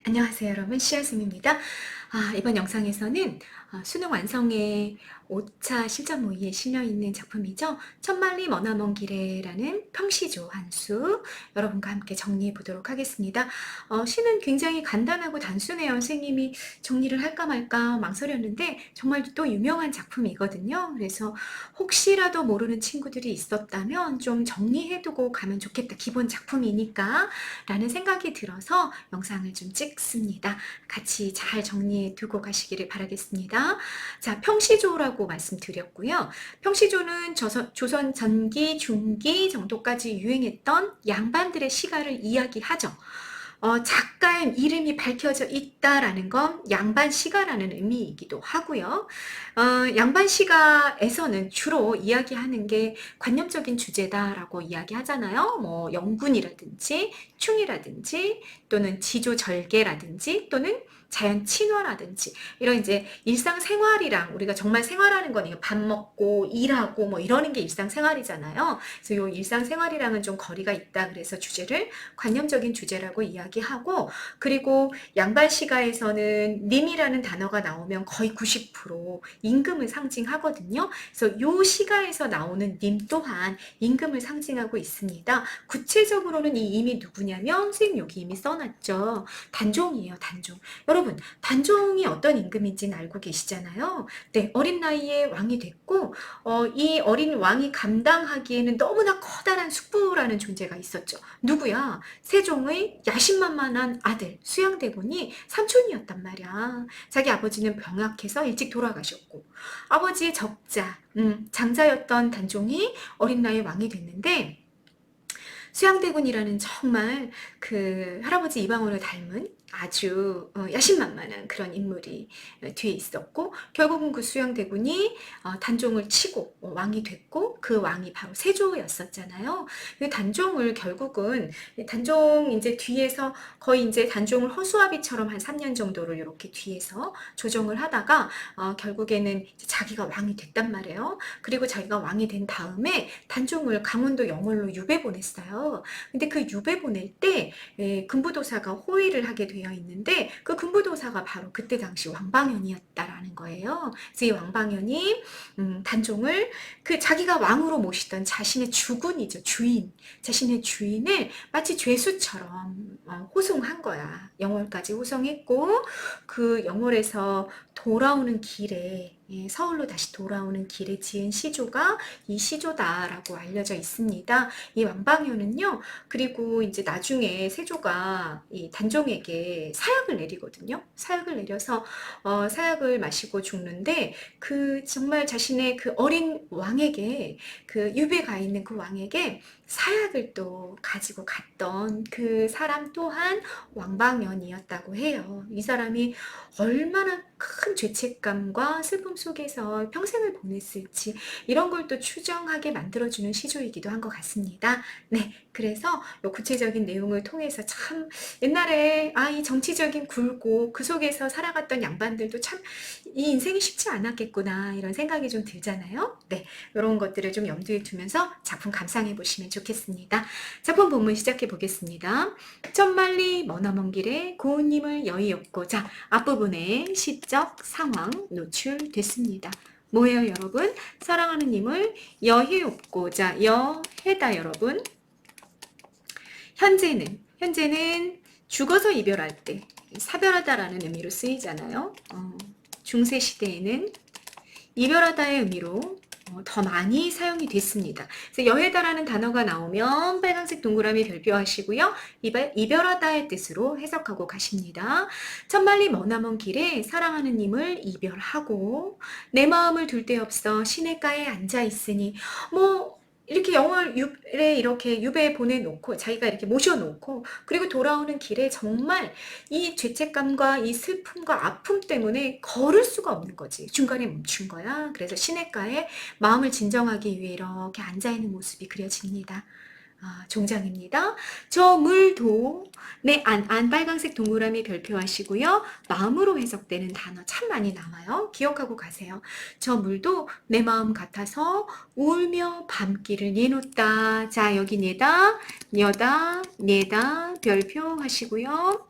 안녕하세요 여러분, 씨앗음입니다. 이번 영상에서는 수능 완성의 5차 실전 모의에 실려있는 작품이죠. 천만리 머나먼 길에라는 평시조 한 수 여러분과 함께 정리해 보도록 하겠습니다. 시는 굉장히 간단하고 단순해요. 선생님이 정리를 할까 말까 망설였는데 정말 또 유명한 작품이거든요. 그래서 혹시라도 모르는 친구들이 있었다면 좀 정리해두고 가면 좋겠다. 기본 작품이니까 라는 생각이 들어서 영상을 좀 찍습니다. 같이 잘 정리해 두고 가시기를 바라겠습니다. 자, 평시조라고 말씀드렸고요. 평시조는 조선 전기, 중기 정도까지 유행했던 양반들의 시가를 이야기하죠. 작가의 이름이 밝혀져 있다라는 건 양반시가라는 의미이기도 하고요. 양반시가에서는 주로 이야기하는 게 관념적인 주제다라고 이야기하잖아요. 뭐 영군이라든지 충이라든지 또는 지조절개라든지 또는 자연 친화라든지 이런 이제 일상생활이랑 우리가 정말 생활하는 건 밥 먹고 일하고 뭐 이러는 게 일상생활이잖아요. 그래서 이 일상생활이랑은 좀 거리가 있다. 그래서 주제를 관념적인 주제라고 이야기하고, 그리고 양반시가에서는 님이라는 단어가 나오면 거의 90% 임금을 상징하거든요. 그래서 요 시가에서 나오는 님 또한 임금을 상징하고 있습니다. 구체적으로는 이 임이 누구냐면 선생님 여기 이미 써놨죠. 단종이에요. 단종. 여러분, 단종이 어떤 임금인지는 알고 계시잖아요. 네, 어린 나이에 왕이 됐고 이 어린 왕이 감당하기에는 너무나 커다란 숙부라는 존재가 있었죠. 누구야? 세종의 야심만만한 아들 수양대군이 삼촌이었단 말이야. 자기 아버지는 병약해서 일찍 돌아가셨고 아버지의 적자, 장자였던 단종이 어린 나이에 왕이 됐는데 수양대군이라는 정말 그 할아버지 이방원을 닮은 아주 야심만만한 그런 인물이 뒤에 있었고, 결국은 그 수양대군이 단종을 치고 왕이 됐고, 그 왕이 바로 세조였었잖아요. 그 단종을 결국은 단종 이제 뒤에서 거의 이제 단종을 허수아비처럼 한 3년 정도를 이렇게 뒤에서 조정을 하다가 결국에는 자기가 왕이 됐단 말이에요. 그리고 자기가 왕이 된 다음에 단종을 강원도 영월로 유배 보냈어요. 근데 그 유배 보낼 때 금부도사가 호위를 하게 되어 있는데, 그 금부도사가 바로 그때 당시 왕방현이었다라는 거예요. 그래서 이 왕방현이 단종을 그 자기가 왕으로 모시던 자신의 주군이죠. 주인. 자신의 주인을 마치 죄수처럼 호송한 거야. 영월까지 호송했고, 그 영월에서 돌아오는 길에 서울로 다시 돌아오는 길에 지은 시조가 이 시조다라고 알려져 있습니다. 이 왕방효는요, 그리고 이제 나중에 세조가 이 단종에게 사약을 내리거든요. 사약을 내려서 사약을 마시고 죽는데, 그 정말 자신의 그 어린 왕에게, 그 유배 가 있는 그 왕에게 사약을 또 가지고 갔던 그 사람 또한 왕방연이었다고 해요. 이 사람이 얼마나 큰 죄책감과 슬픔 속에서 평생을 보냈을지 이런 걸 또 추정하게 만들어주는 시조이기도 한 것 같습니다. 네, 그래서 요 구체적인 내용을 통해서 참 옛날에 이 정치적인 굴곡 그 속에서 살아갔던 양반들도 참 이 인생이 쉽지 않았겠구나 이런 생각이 좀 들잖아요. 네, 이런 것들을 좀 염두에 두면서 작품 감상해 보시면 좋겠습니다. 작품 본문 시작해 보겠습니다. 천만리 머나먼 길에 고운님을 여의없고, 자, 앞부분에 시적 상황 노출됐습니다. 뭐예요 여러분? 사랑하는 님을 여의없고자, 여해다 여러분. 현재는 죽어서 이별할 때 사별하다라는 의미로 쓰이잖아요. 중세 시대에는 이별하다의 의미로 더 많이 사용이 됐습니다. 그래서 여해다라는 단어가 나오면 빨간색 동그라미 별표하시고요. 이별하다의 뜻으로 해석하고 가십니다. 천만리 머나먼 길에 사랑하는 님을 이별하고 내 마음을 둘 데 없어 시냇가에 앉아 있으니, 뭐 이렇게 영월에 이렇게 유배에 보내놓고 자기가 이렇게 모셔놓고 그리고 돌아오는 길에 정말 이 죄책감과 이 슬픔과 아픔 때문에 걸을 수가 없는 거지. 중간에 멈춘 거야. 그래서 시냇가에 마음을 진정하기 위해 이렇게 앉아있는 모습이 그려집니다. 종장입니다. 저 물도 안 빨간색 동그라미 별표하시고요. 마음으로 해석되는 단어 참 많이 나와요. 기억하고 가세요. 저 물도 내 마음 같아서 울며 밤길을 내놓다. 자, 여기 내다 별표 하시고요.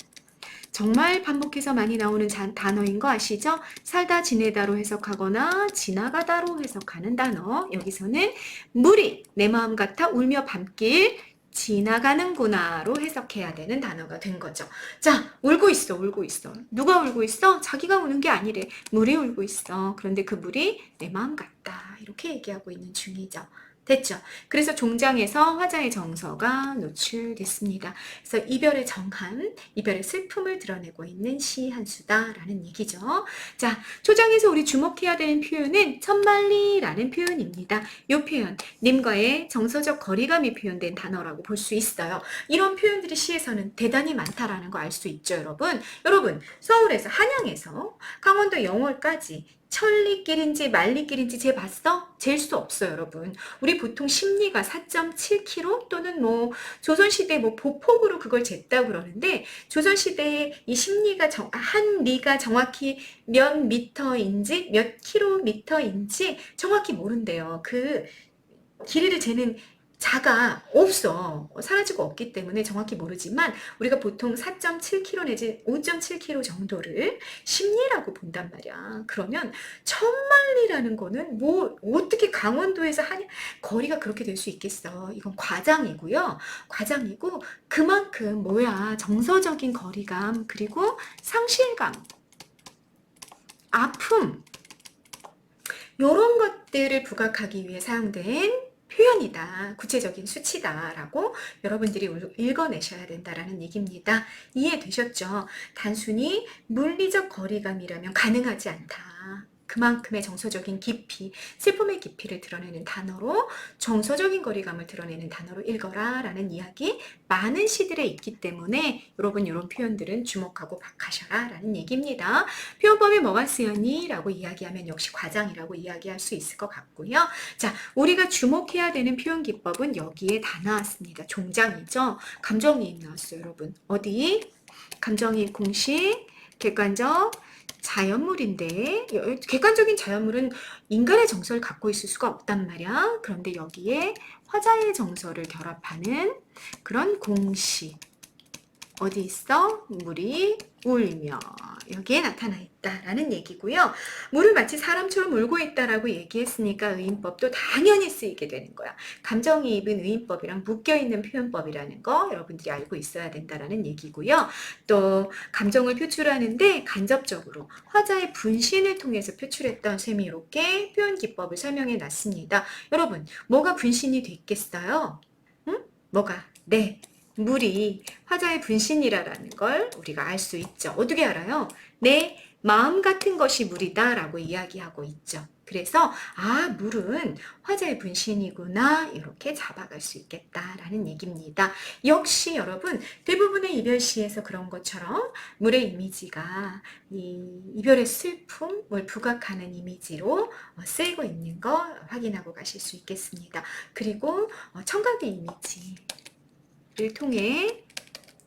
정말 반복해서 많이 나오는 단어인 거 아시죠? 살다 지내다로 해석하거나 지나가다로 해석하는 단어. 여기서는 물이 내 마음 같아 울며 밤길 지나가는구나로 해석해야 되는 단어가 된 거죠. 자, 울고 있어, 울고 있어. 누가 울고 있어? 자기가 우는 게 아니래. 물이 울고 있어. 그런데 그 물이 내 마음 같다. 이렇게 얘기하고 있는 중이죠. 됐죠? 그래서 종장에서 화자의 정서가 노출됐습니다. 그래서 이별의 정함, 이별의 슬픔을 드러내고 있는 시 한 수다라는 얘기죠. 자, 초장에서 우리 주목해야 되는 표현은 천만리라는 표현입니다. 이 표현, 님과의 정서적 거리감이 표현된 단어라고 볼 수 있어요. 이런 표현들이 시에서는 대단히 많다라는 거 알 수 있죠, 여러분. 여러분, 서울에서, 한양에서 강원도 영월까지 천리길인지 만리길인지 재봤어? 잴 수 없어요, 여러분. 우리 보통 심리가 4.7km 또는 조선시대 보폭으로 그걸 쟀다 그러는데, 조선시대에 이 심리가 한 리가 정확히 몇 미터인지 몇 킬로미터인지 정확히 모른대요. 그 길이를 재는 자가 없어. 사라지고 없기 때문에 정확히 모르지만 우리가 보통 4.7km 내지 5.7km 정도를 심리라고 본단 말이야. 그러면 천만리라는 거는 어떻게 강원도에서 거리가 그렇게 될 수 있겠어. 이건 과장이고요. 과장이고 그만큼 정서적인 거리감 그리고 상실감, 아픔 이런 것들을 부각하기 위해 사용된 표현이다. 구체적인 수치다라고 여러분들이 읽어내셔야 된다라는 얘기입니다. 이해되셨죠? 단순히 물리적 거리감이라면 가능하지 않다. 그만큼의 정서적인 깊이, 슬픔의 깊이를 드러내는 단어로 정서적인 거리감을 드러내는 단어로 읽어라 라는 이야기 많은 시들에 있기 때문에 여러분 이런 표현들은 주목하고 가셔라 라는 얘기입니다. 표현법에 뭐가 쓰였니? 라고 이야기하면 역시 과장이라고 이야기할 수 있을 것 같고요. 자, 우리가 주목해야 되는 표현 기법은 여기에 다 나왔습니다. 종장이죠. 감정이입 나왔어요, 여러분. 어디? 감정이입 공식, 객관적, 자연물인데 객관적인 자연물은 인간의 정서를 갖고 있을 수가 없단 말이야. 그런데 여기에 화자의 정서를 결합하는 그런 공식 어디 있어? 물이 울며 여기에 나타나 있다라는 얘기고요. 물을 마치 사람처럼 울고 있다라고 얘기했으니까 의인법도 당연히 쓰이게 되는 거야. 감정이입은 의인법이랑 묶여있는 표현법이라는 거 여러분들이 알고 있어야 된다라는 얘기고요. 또 감정을 표출하는데 간접적으로 화자의 분신을 통해서 표출했던 셈이 이렇게 표현기법을 설명해 놨습니다. 여러분, 뭐가 분신이 됐겠어요? 응? 뭐가? 네. 물이 화자의 분신이라는 걸 우리가 알 수 있죠. 어떻게 알아요? 내 마음 같은 것이 물이다 라고 이야기하고 있죠. 그래서 물은 화자의 분신이구나 이렇게 잡아갈 수 있겠다라는 얘기입니다. 역시 여러분 대부분의 이별시에서 그런 것처럼 물의 이미지가 이 이별의 슬픔을 부각하는 이미지로 쓰이고 있는 거 확인하고 가실 수 있겠습니다. 그리고 청각의 이미지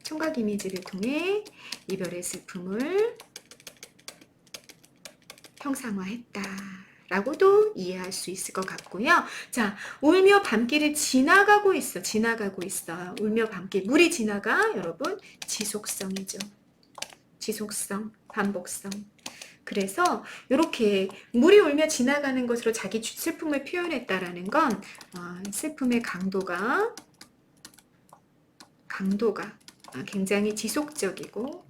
청각 이미지를 통해 이별의 슬픔을 형상화했다 라고도 이해할 수 있을 것 같고요. 자, 울며 밤길을 지나가고 있어. 울며 밤길. 물이 지나가 여러분 지속성이죠. 지속성, 반복성. 그래서 이렇게 물이 울며 지나가는 것으로 자기 슬픔을 표현했다라는 건 슬픔의 강도가 굉장히 지속적이고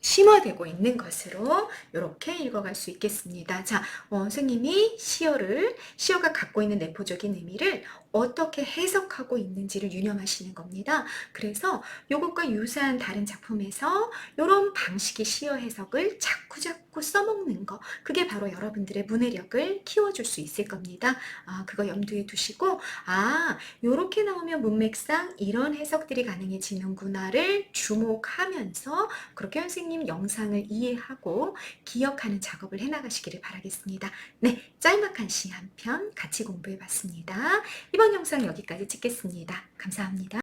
심화되고 있는 것으로 이렇게 읽어갈 수 있겠습니다. 자, 선생님이 시어가 갖고 있는 내포적인 의미를 어떻게 해석하고 있는지를 유념하시는 겁니다. 그래서 이것과 유사한 다른 작품에서 이런 방식의 시어 해석을 자꾸자꾸 써먹는 거, 그게 바로 여러분들의 문해력을 키워줄 수 있을 겁니다. 그거 염두에 두시고 이렇게 나오면 문맥상 이런 해석들이 가능해지는구나를 주목하면서 그렇게 선생님 영상을 이해하고 기억하는 작업을 해나가시기를 바라겠습니다. 네, 짤막한 시 한 편 같이 공부해봤습니다. 이번 영상 여기까지 찍겠습니다. 감사합니다.